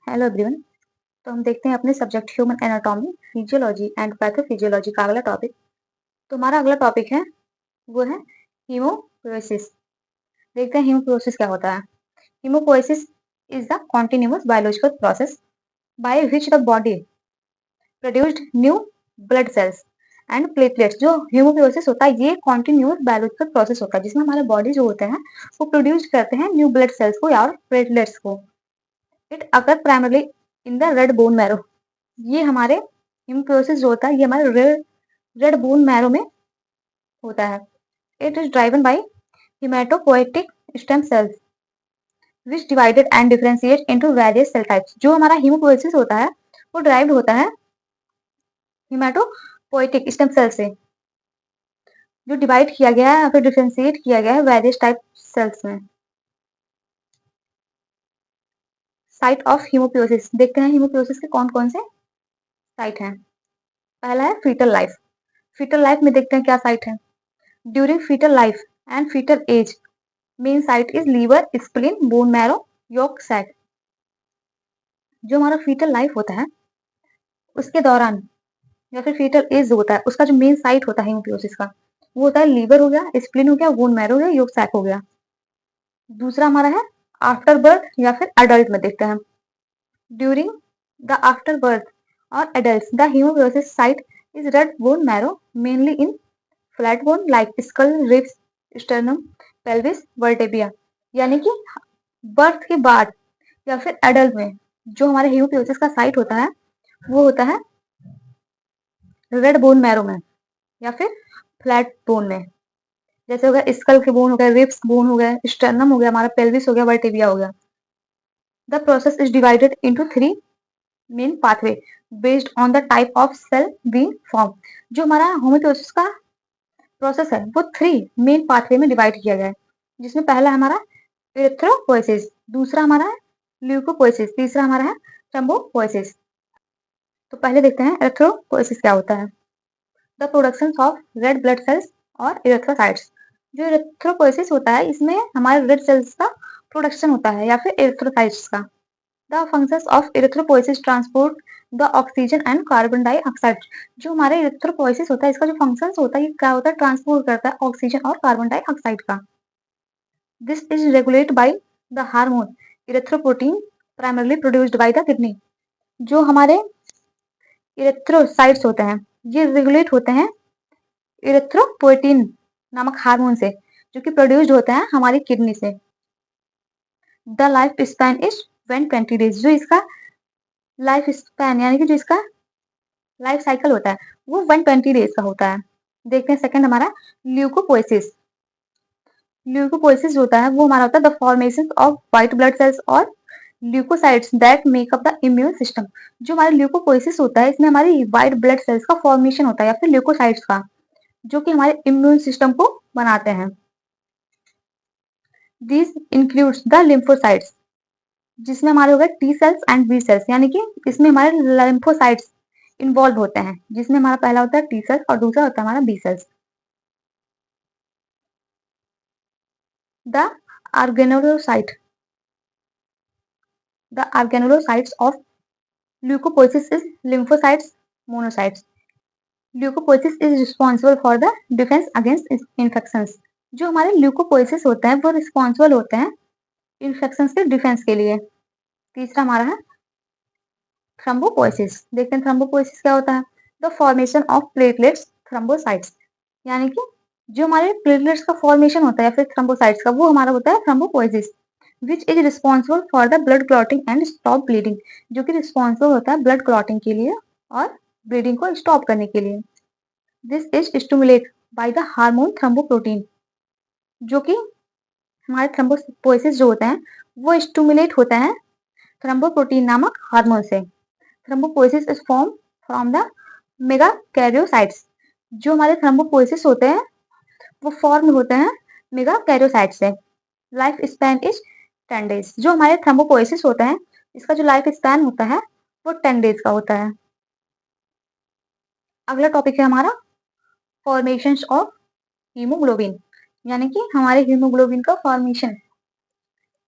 Hello everyone. तो हम देखते हैं अपने subject human anatomy, physiology and pathophysiology का अगला टॉपिक। तो हमारा अगला टॉपिक है वो है हीमोपोएसिस। देखते हैं हीमोपोएसिस क्या होता है। Haemopoiesis is the continuous biological process by which the body produced new blood cells and platelets. जो हीमोपोएसिस होता है ये कॉन्टिन्यूअस बायोलॉजिकल प्रोसेस होता है जिसमें हमारे बॉडी जो होते हैं वो प्रोड्यूस करते हैं न्यू ब्लड सेल्स को या प्लेटलेट्स को। It occur primarily in the red bone marrow. ये हमारे हीमोपोएसिस जो होता है ये हमारे रेड रेड बोन मैरो में होता है। It is driven by haematopoietic stem cells which divided and differentiate into various cell types. जो हमारा हीमोपोएसिस होता है वो ड्राइव्ड होता है हेमाटोपोएटिक स्टेम सेल से, जो डिवाइड किया गया है या फिर डिफरेंशिएट किया गया है वेरियस टाइप सेल्स में। Site of haemopoiesis. देखते हैं हीमोपोएसिस के कौन कौन से साइट हैं। पहला है फीटल लाइफ। फीटल लाइफ में देखते हैं क्या साइट है। During fetal life and fetal age main site is liver, spleen, bone marrow, yolk sac. जो हमारा फीटल लाइफ होता है उसके दौरान या फिर फीटल एज होता है उसका जो मेन साइट होता है हीमोपोएसिस का वो होता है लीवर हो गया, स्प्लीन हो गया, बोन मैरो हो गया, योक सैक हो गया। दूसरा हमारा है आफ्टर बर्थ या फिर अडल्ट में देखते हैं। ड्यूरिंग द आफ्टर बर्थ और adult the haemopoiesis site is red bone marrow mainly in flat bone like skull, ribs, sternum, pelvis, vertebrae. यानी कि बर्थ के बाद या फिर एडल्ट में जो हमारे हीमोपोएसिस का साइट होता है वो होता है रेड बोन मैरो में या फिर फ्लैट बोन में। जैसे हो गया स्कल के बोन हो गया, रिब्स बोन हो गया, स्टर्नम हो गया, हमारा पेल्विस हो गया, वर्टेब्रिया हो गया। The process is divided into 3 main pathway based on the type of cell being form. जो हमारा होम्योपोएसिस का प्रोसेस है वो 3 मेन पाथवे में डिवाइड किया गया है, जिसमें पहला हमारा एरिथ्रोपोएसिस, दूसरा हमारा है ल्यूकोपोएसिस, तीसरा हमारा है थ्रोम्बोपोएसिस। तो पहले देखते हैं एरिथ्रोपोएसिस क्या होता है। The production of red blood cells और इरेथ्रोसाइट्स। जो एरिथ्रोपोएसिस होता है इसमें हमारे रेड सेल्स का प्रोडक्शन होता है या फिर एरिथ्रोसाइट्स का। The functions of erythropoiesis transport the oxygen and carbon dioxide. जो हमारे एरिथ्रोपोएसिस होता है इसका जो फंक्शंस होता है ये क्या होता है, ट्रांसपोर्ट करता है ऑक्सीजन और कार्बन डाइऑक्साइड का। This is regulated by the hormone erythropoietin primarily produced by the kidney. जो हमारे इरेथ्रोसाइट्स होते हैं ये रेगुलेट होते हैं इरेथ्रोपोएटिन नामक हार्मोन से, जो कि प्रोड्यूस्ड होता है हमारी किडनी से। The life span is 120 days. जो इसका लाइफ स्पैन यानी कि जो इसका लाइफ साइकिल होता है वो 120 डेज का होता है। देखते हैं सेकंड हमारा ल्यूकोपोएसिस। ल्यूकोपोएसिस होता है वो हमारा होता है the formation of white blood cells और leucocytes that make up the immune system. जो हमारा ल्यूकोपोएसिस होता है इसमें हमारी व्हाइट ब्लड सेल्स का फॉर्मेशन होता है या फिर ल्यूकोसाइट्स का, जो कि हमारे इम्यून सिस्टम को बनाते हैं। दिस इंक्लूड्स द लिम्फोसाइट्स, जिसमें हमारे हो गए T cells and B cells. यानी कि इसमें हमारे लिम्फोसाइट्स इन्वॉल्व होते हैं, जिसमें हमारा पहला होता है टी सेल्स और दूसरा होता है हमारा B cells. The agranulocyte the agranulocytes of leukopoiesis is lymphocytes monocytes. Leukopoiesis is responsible for the defence against infections. जो हमारे ल्यूकोपोएसिस होते हैं वो रिस्पॉन्सिबल होते हैं इन्फेक्शंस के डिफेंस के लिए। तीसरा हमारा है थ्रोम्बोपोएसिस। देखते हैं थ्रोम्बोपोएसिस क्या होता है। The formation of platelets thrombocytes. यानी कि जो हमारे प्लेटलेट्स का फॉर्मेशन होता है या फिर थ्रोम्बोसाइट्स का वो हमारा होता है thrombopoiesis. Which is responsible for the blood clotting and stop bleeding. जो कि रिस्पॉन्सिबल होता है ब्लड क्लॉटिंग के लिए और ब्लीडिंग को स्टॉप करने के लिए। This is stimulate by the hormone thrombopoietin. जो कि हमारे थ्रोम्बोपोएसिस जो होते हैं वो स्टिमुलेट होते हैं थ्रोम्बोप्रोटीन नामक हार्मोन से। Thrombopoiesis is form from the megakaryocytes. जो हमारे थ्रोम्बोपोएसिस होते हैं वो फॉर्म होते हैं मेगाकैरियोसाइट से। Life span is 10 days. जो हमारे थ्रोम्बोपोएसिस होता है इसका जो लाइफ स्पैन होता है वो 10 डेज का होता है। अगला टॉपिक है हमारा फॉर्मेशन ऑफ हीमोग्लोबिन, यानी कि हमारे हीमोग्लोबिन का फॉर्मेशन।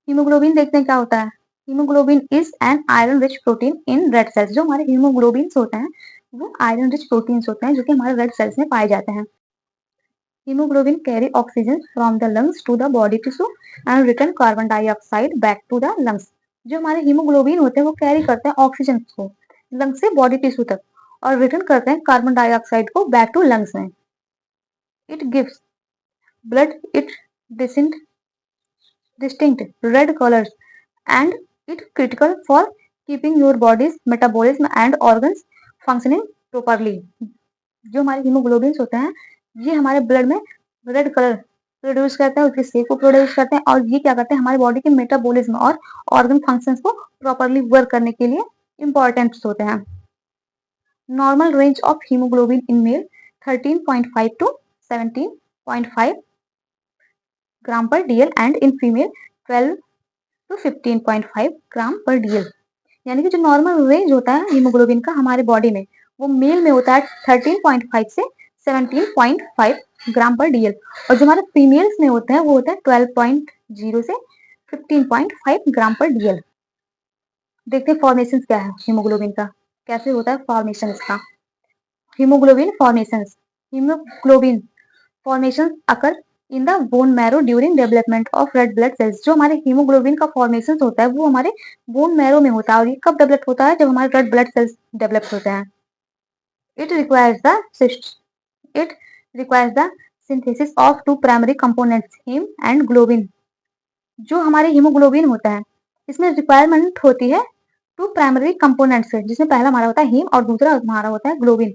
हीमोग्लोबिन देखते हैं क्या होता है। Haemoglobin is an iron rich protein in red cells. जो हमारे हीमोग्लोबिन होते हैं वो आयरन रिच प्रोटीन्स होते हैं जो कि हमारे रेड सेल्स में पाए जाते हैं। Haemoglobin carry oxygen from the lungs to the body tissue and return carbon dioxide back to the lungs. जो हमारे हीमोग्लोबिन होते हैं वो कैरी करते हैं ऑक्सीजन को लंग से बॉडी टिश्यू तक और रिटर्न करते हैं कार्बन डाइऑक्साइड को बैक टू लंग्स में। It gives blood it distinct red colors and it critical for keeping your body's metabolism and organs functioning properly। जो हमारे हीमोग्लोबिन होते हैं ये हमारे ब्लड में रेड कलर प्रोड्यूस करते हैं, उसके शेप को प्रोड्यूस करते हैं और ये क्या करते हैं हमारे बॉडी के मेटाबॉलिज्म और ऑर्गन फंक्शंस को प्रॉपरली वर्क करने के लिए इंपॉर्टेंट होते हैं। Normal range of haemoglobin in male 13.5 to 17.5 gram per dL and in female 12 to 15.5 gram per dL. यानी कि जो नॉर्मल रेंज होता है हीमोग्लोबिन का हमारे बॉडी में वो मेल में होता है 13.5 से 17.5 ग्राम पर डीएल और जो हमारे फीमेल्स में होते हैं वो होता है 12.0 से 15.5 ग्राम पर डीएल। देखते हैं फॉर्मेशन क्या है हीमोग्लोबिन का, कैसे होता है फॉर्मेशन इसका। Haemoglobin formation occur in the bone marrow during development of red blood cells. जो हमारे हीमोग्लोबिन का फॉर्मेशन होता है वो हमारे बोन मैरो में होता है और ये कब डेवलप होता है जब हमारे रेड ब्लड सेल्स डेवलप होते हैं। It requires the synthesis of two primary components haem and globin. जो हमारे हीमोग्लोबिन होता है इसमें रिक्वायरमेंट होती है टू प्राइमरी कंपोनेंट्स जिसमें पहला हमारा होता है हीम और दूसरा हमारा होता है globin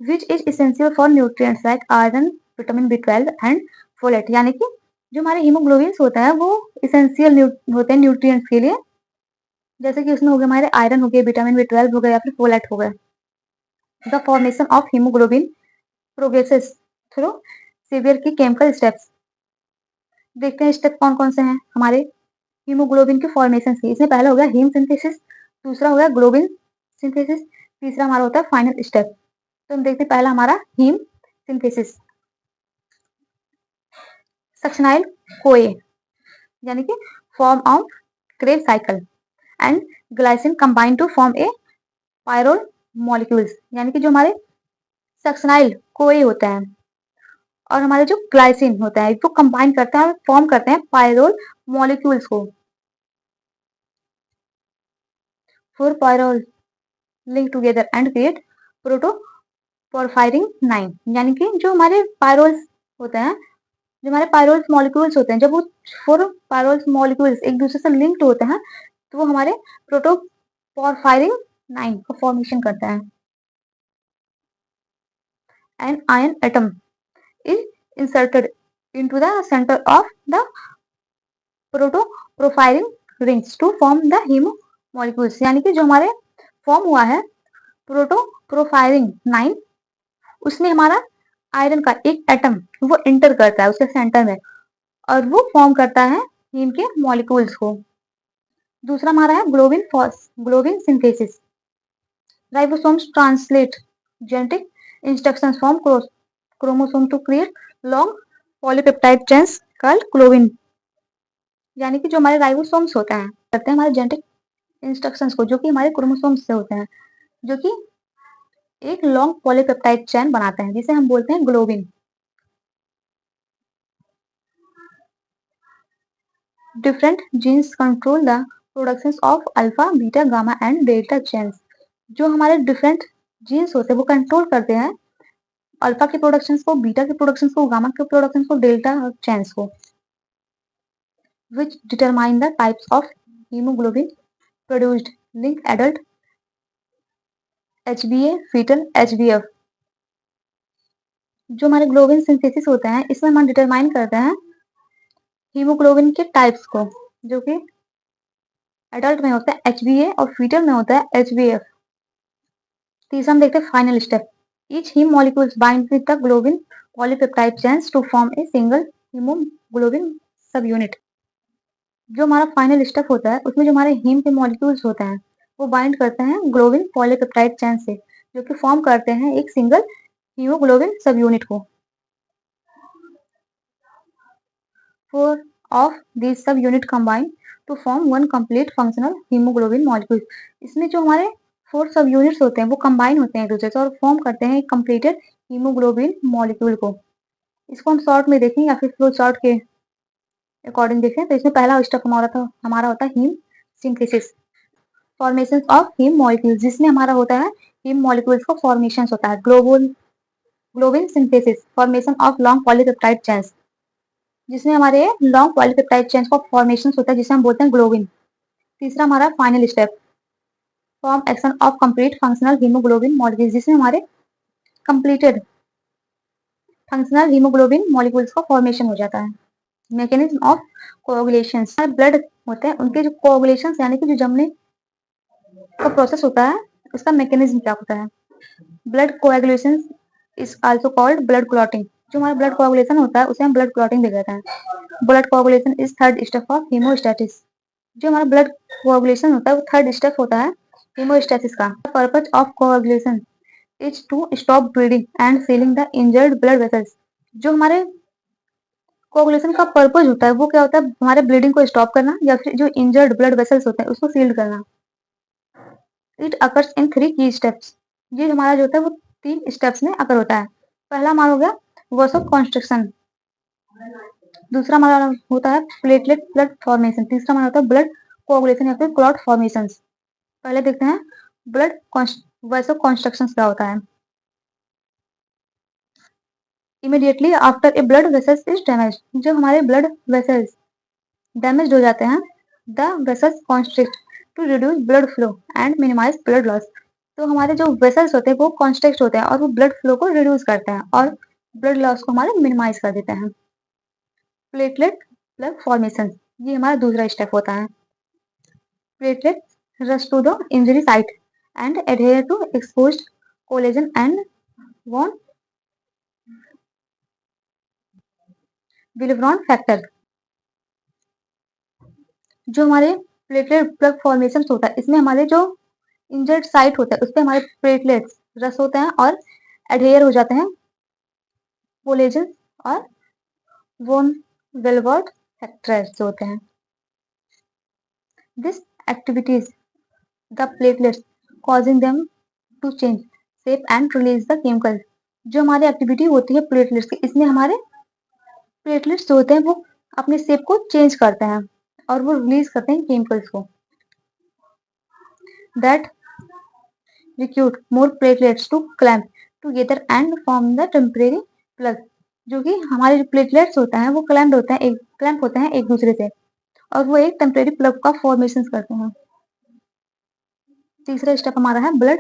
which is essential for nutrients like iron vitamin B12 and folate. यानी कि जो हमारे हीमोग्लोबिन होता है वो इसेंशियल होते हैं न्यूट्रिएंट्स के लिए, जैसे कि उसमें हो गए हमारे आयरन हो गए, विटामिन B12 हो गए या फिर फोलेट हो गए। The formation of haemoglobin progresses through severe की केमिकल स्टेप्स। देखते हैं स्टेप कौन कौन से हैं हमारे हीमोग्लोबिन के फॉर्मेशन की। इसमें पहला हो गया हीम सिंथेसिस, दूसरा हो गया ग्लोबिन सिंथेसिस, तीसरा हमारा होता है फाइनल स्टेप। तो हम देखते हैं पहला हमारा हीम सिंथेसिस। सक्शनाइल कोए यानी कि form of Kreb cycle and glycine combine to form a pyrrole molecules. यानी कि जो हमारे सक्शनाइल कोए होते हैं और हमारे जो ग्लाइसिन होता है वो कंबाइन करते हैं और फॉर्म करते हैं पायरोल मॉलिक्यूल्स को। Four pyrrole link together and create protoporphyrin 9। यानी कि जो हमारे पायरोल्स होते हैं, जो हमारे पायरोल्स मॉलिक्यूल्स होते हैं, जब वो फोर पायरोल्स मॉलिक्यूल्स एक दूसरे से लिंक्ड होते हैं तो वो हमारे प्रोटोपोरफायरिन 9 का फॉर्मेशन करता है। An ion atom is inserted into the center of the protoporphyrin rings to form the heme molecules। यानी कि जो हमारे फॉर्म हुआ है प्रोटोपोरफायरिन 9 उसमें हमारा आयरन का एक एटम वो इंटर करता है उसके सेंटर में और वो फॉर्म करता है हीम के मॉलिक्यूल्स को। दूसरा हमारा है globin synthesis. Ribosomes translate genetic instructions from chromosome to create long polypeptide chains called globin. यानी कि जो हमारे राइबोसोम्स होते हैं करते हैं हमारे जेनेटिक इंस्ट्रक्शंस को जो कि हमारे क्रोमोसोम्स से होते हैं, जो कि एक लॉन्ग पॉलीपेप्टाइड चेन बनाते हैं जिसे हम बोलते हैं globin. Different jeans control the production of alpha beta gamma and delta chains. जो हमारे डिफरेंट जीन्स होते हैं वो कंट्रोल करते हैं अल्फा के प्रोडक्शंस को, बीटा के प्रोडक्शंस को, गामा के प्रोडक्शंस को, डेल्टा चेन्स को। which determine the types of hemoglobin produced link adult HbA fetal HbF। जो हमारे ग्लोबिन सिंथेसिस होता है इसमें हम डिटरमाइन करते हैं हीमोग्लोबिन के टाइप्स को, जो कि एडल्ट में होता है HbA और फीटल में होता है HbF। तीसरा हम देखते हैं final step. Each haem molecules bind with the globin polypeptide chains to form a single haemoglobin sub unit. जो हमारा फाइनल स्टेप होता है उसमें जो हमारे हीम के मॉलिक्यूल्स होते हैं वो बाइंड करते हैं ग्लोबिन पॉलीपेप्टाइड चेन से, जो कि फॉर्म करते हैं एक सिंगल हीमोग्लोबिन सब यूनिट को। Four of this sub unit combine to form one complete functional haemoglobin molecule. इसमें जो हमारे 4 सब यूनिट्स होते हैं वो कंबाइन होते हैं एक दूसरे से और फॉर्म करते हैं एक कंप्लीटेड हीमोग्लोबिन मॉलिक्यूल को। इसको हम शॉर्ट में देखें या फिर फ्लो चार्ट के अकॉर्डिंग देखें तो इसमें पहला स्टेप हमारा होता है haem synthesis, formation of haem molecules, जिसमें हमारा होता है हीम मॉलिक्यूल्स का फॉर्मेशन होता है। Globin synthesis, formation of long polypeptide chains, जिसमें हमारे लॉन्ग पॉलीपेप्टाइड चेन्स का फॉर्मेशन होता है जिसे हम बोलते हैं ग्लोबिन। तीसरा हमारा final step, form action of complete functional haemoglobin molecules, जिसमें हमारे कंप्लीटेड फंक्शनल हीमोग्लोबिन मॉलिक्यूल्स का फॉर्मेशन हो जाता है। मैकेनिज्म ऑफ कोएगुलेशन, ब्लड होते हैं उनके जो कोएगुलेशन यानी कि जो जमने का प्रोसेस होता है उसका मैकेनिज्म क्या होता है। Blood coagulation is also called blood clotting, जो हमारा ब्लड कोएगुलेशन होता है उसे हम ब्लड क्लॉटिंग भी कहते हैं। Blood coagulation is third step of haemostasis, जो हमारा ब्लड कोएगुलेशन होता है वो थर्ड स्टेप होता है हीमोस्टैटिस का। Purpose of coagulation is to stop bleeding and sealing the injured blood vessels, जो हमारे कोएगुलेशन का पर्पज होता है वो क्या होता है, हमारे ब्लीडिंग को स्टॉप करना या फिर जो इंजर्ड ब्लड वेसल्स होते हैं उसको सील्ड करना। इट अकर्स इन 3 की स्टेप्स, ये हमारा जो होता है वो 3 स्टेप्स में अकर होता है। पहला हमारा हो गया वासो कंस्ट्रक्शन, दूसरा हमारा होता है प्लेटलेट ब्लड फॉर्मेशन, तीसरा हमारा होता है ब्लड कोएगुलेशन या फिर क्लॉट फॉर्मेशन। पहले देखते हैं ब्लड वासो कंस्ट्रक्शन क्या होता है। Immediately after a blood vessels is damage, जब हमारे ब्लड वेसल्स डैमेज हो जाते हैं, the vessels constrict to reduce blood flow and minimise blood loss, तो हमारे जो वेसल्स होते हैं वो कॉन्स्ट्रिक्ट होते हैं और वो ब्लड फ्लो को रिड्यूस करते हैं और ब्लड लॉस को हमारे मिनिमाइज कर देते हैं। प्लेटलेट ब्लड फॉर्मेशन, ये हमारा दूसरा स्टेप होता है। Platelet rush to the injury site and adhere to exposed collagen and von Willebrand factor, जो हमारे प्लेटलेट ब्लड फॉर्मेशन होता है इसमें हमारे जो इंजर्ड साइट होता है उस पर हमारे प्लेटलेट्स रस होते हैं और एडहेयर हो जाते हैं कोलेजन और वोन वेलवर्ट फैक्टर्स होते हैं। This activities the platelets causing them to change shape and release the chemical, जो हमारी एक्टिविटी होती है प्लेटलेट्स की, इसमें हमारे प्लेटलेट्स जो होते हैं वो अपने शेप को चेंज करते हैं और वो रिलीज करते हैं केमिकल्स को। That recruit more platelets to clamp together and form the temporary plug, जो कि हमारे जो प्लेटलेट्स होते हैं वो क्लैम्प होते हैं एक दूसरे से और वो एक टेम्परेरी प्लग का फॉर्मेशन करते हैं। तीसरा स्टेप हमारा है ब्लड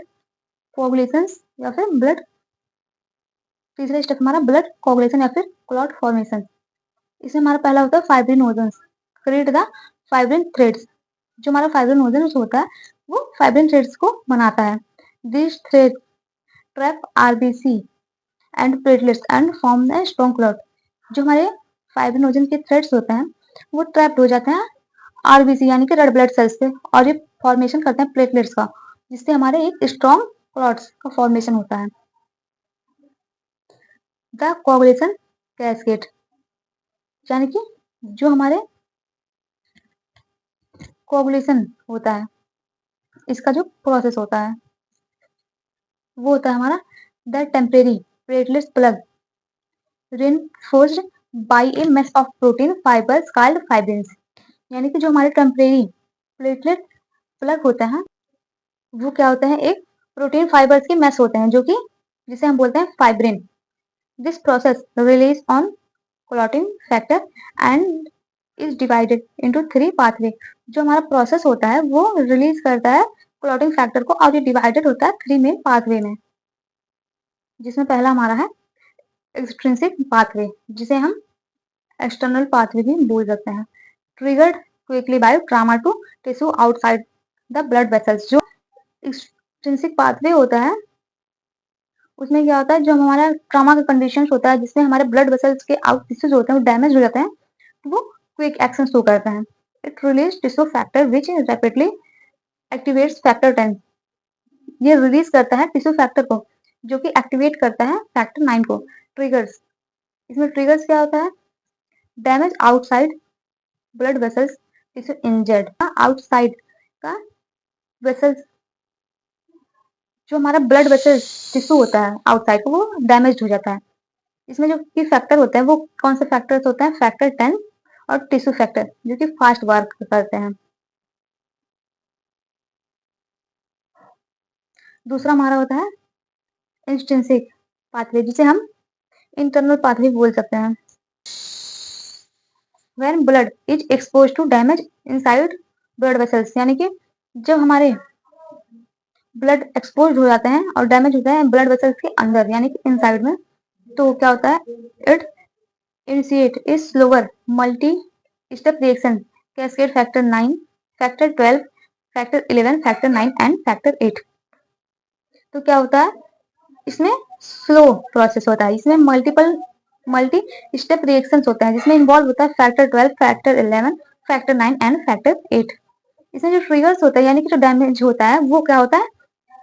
कोगुलेशन या फिर ब्लड तीसरा स्टेप हमारा ब्लड कोगुलेशन या फिर क्लॉट फॉर्मेशन। इसमें हमारा पहला होता है फाइब्रिनोजेंस क्रिएट द फाइब्रिन थ्रेड्स, जो हमारा फाइब्रिनोजेंस होता है वो फाइब्रिन थ्रेड्स को बनाता है। This thread trap RBC and platelets and form the strong clot, जो हमारे फाइब्रिनोजन के थ्रेड्स होते हैं वो ट्रैप्ड हो जाते हैं आरबीसी यानी कि रेड ब्लड सेल्स पे और ये फॉर्मेशन करते हैं प्लेटलेट्स का, जिससे हमारे एक स्ट्रॉन्ग क्लॉट्स का फॉर्मेशन होता है। द कोगुलेशन कैस्केड, यानी कि जो हमारे कोगुलेशन होता है इसका जो प्रोसेस होता है वो होता है हमारा the temporary platelets plug reinforced by a mesh of protein fibers called fibrins, यानी कि जो हमारे टेम्परेरी प्लेटलेट प्लग होते हैं वो क्या होते हैं, एक प्रोटीन फाइबर्स के मैश होते हैं जो कि जिसे हम बोलते हैं fibrin. This process release on clotting factor and is divided into 3 pathway, जो हमारा प्रोसेस होता है वो रिलीज करता है क्लॉटिंग फैक्टर को और ये डिवाइडेड होता है 3 मेन पाथवे में, जिसमें पहला हमारा है एक्सट्रिंसिक पाथवे, जिसे हम एक्सटर्नल पाथवे भी बोल सकते हैं। Triggered quickly by trauma to tissue outside the blood vessels, जो एक्सट्रिंसिक पाथवे होता है उसमें क्या होता है, जो हमारा ट्रामा का कंडीशन होता है जिसमें हमारे ब्लड वेसल्स के आउट टिश्यूज होते हैं वो डैमेज हो जाते हैं, तो वो क्विक एक्शन शो करते हैं। It release tissue factor which rapidly activates factor 10, ये रिलीज करता है टिश्यू फैक्टर को जो कि एक्टिवेट करता है फैक्टर 9 को। ट्रिगर्स, इसमें ट्रिगर्स क्या होता है, damage outside blood vessels tissue injured. Outside का वेसल्स, जो हमारा ब्लड वेसल टिश्यू होता है आउटसाइड का, वो डैमेज हो जाता है। इसमें जो की फैक्टर होते हैं वो कौन से फैक्टर्स होते हैं? फैक्टर 10 और टिश्यू फैक्टर, जो कि फास्ट वर्क करते हैं। दूसरा हमारा होता है इंट्रिंसिक पाथवे, जिसे हम इंटरनल पाथवे बोल सकते हैं। When blood is exposed to damage inside blood vessels, यानी कि जब हमारे ब्लड एक्सपोज हो जाते हैं और डैमेज होता है ब्लड वेसल्स के अंदर यानी कि इनसाइड में, तो क्या होता है? It initiate is slower multi step reaction cascade factor 9, factor 12, factor 11, factor 9 and factor 8। तो क्या होता है? इसमें स्लो प्रोसेस होता है, इसमें मल्टी स्टेप रिएक्शंस होते हैं, जिसमें इन्वॉल्व होता है factor 12, factor 11, factor 9 and factor 8। इसमें जो ट्रिगर्स होता है यानी कि जो डैमेज होता है वो क्या होता है?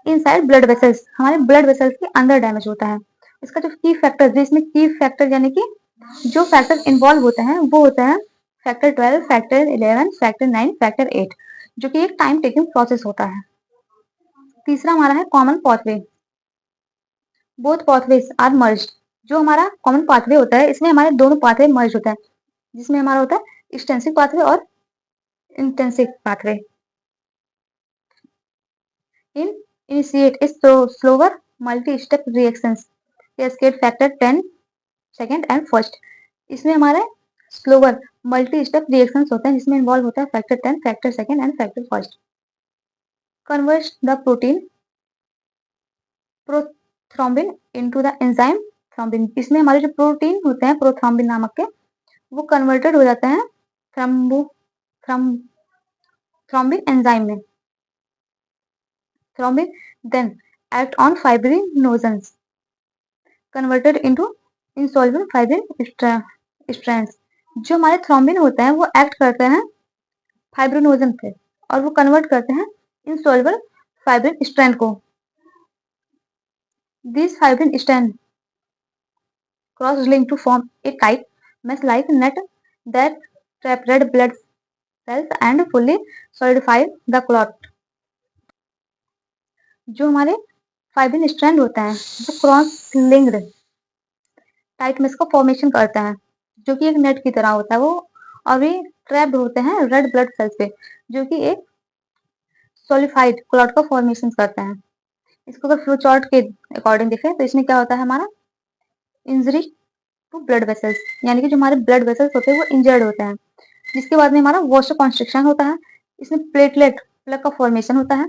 इनसाइड ब्लड वेसल्स, हमारे ब्लड वेसल्स के अंदर डैमेज होता है। इसका जो की फैक्टर, इसमें की फैक्टर यानी कि जो फैक्टर इन्वॉल्व होते हैं वो होते हैं फैक्टर 12, फैक्टर 11, फैक्टर 9, फैक्टर 8, जो कि एक टाइम टेकिंग प्रोसेस होता है। तीसरा हमारा है common pathway. Both pathways are merged. जो हमारा कॉमन पाथवे होता है इसमें हमारे दोनों पाथवे मर्ज होता है, जिसमें हमारा होता है एक्सटेंसिव पाथवे और intensive pathway. In initiate is slower multi step reactions cascade factor 10, second and first. इसमें हमारे स्लोवर मल्टी स्टेप रिएक्शंस होते हैं, जिसमें इन्वॉल्व होता है factor 10, factor second and factor first. Convert the protein prothrombin into the enzyme thrombin. इसमें हमारे जो प्रोटीन होते हैं प्रोथ्रोम्बिन नामक के, वो कन्वर्टेड हो जाते हैं थ्रोम्बिन एंजाइम में। Thrombin then act on fibrinogens converted into insoluble fibrin strands. जो हमारे थ्रोम्बिन होते हैं वो एक्ट करते हैं फाइब्रिनोजन पे और वो कन्वर्ट करते हैं इंसॉल्युबल फाइब्रिन स्ट्रैंड को। This fibrin strand cross link to form a tight mesh like net that trap red blood cells and fully solidify the clot। जो हमारे फाइब्रिन स्ट्रैंड होता है वो क्रॉस लिंक्ड टाइट मेश का formation करता है, जो कि एक नेट की तरह होता है वो, और ये ट्रैप्ड होते हैं रेड ब्लड सेल्स पे, जो कि एक सॉलिफाइड क्लॉट का फॉर्मेशन करते हैं। इसको अगर फ्लो चार्ट के अकॉर्डिंग देखें तो इसमें क्या होता है हमारा इंजरी टू ब्लड वेसल्स, यानी कि जो हमारे ब्लड वेसल्स होते हैं वो इंजर्ड होते हैं, जिसके बाद में हमारा वॉशर कॉन्स्ट्रिक्शन होता है। इसमें प्लेटलेट प्लग का फॉर्मेशन होता है,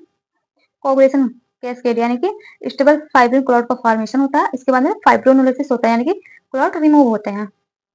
कोगुलेशन कैस्केड यानी कि स्टेबल फाइब्रिन क्लॉट का फॉर्मेशन होता है। इसके बाद में फाइब्रोनोलिसिस होता है, यानी कि क्लॉट रिमूव होते हैं।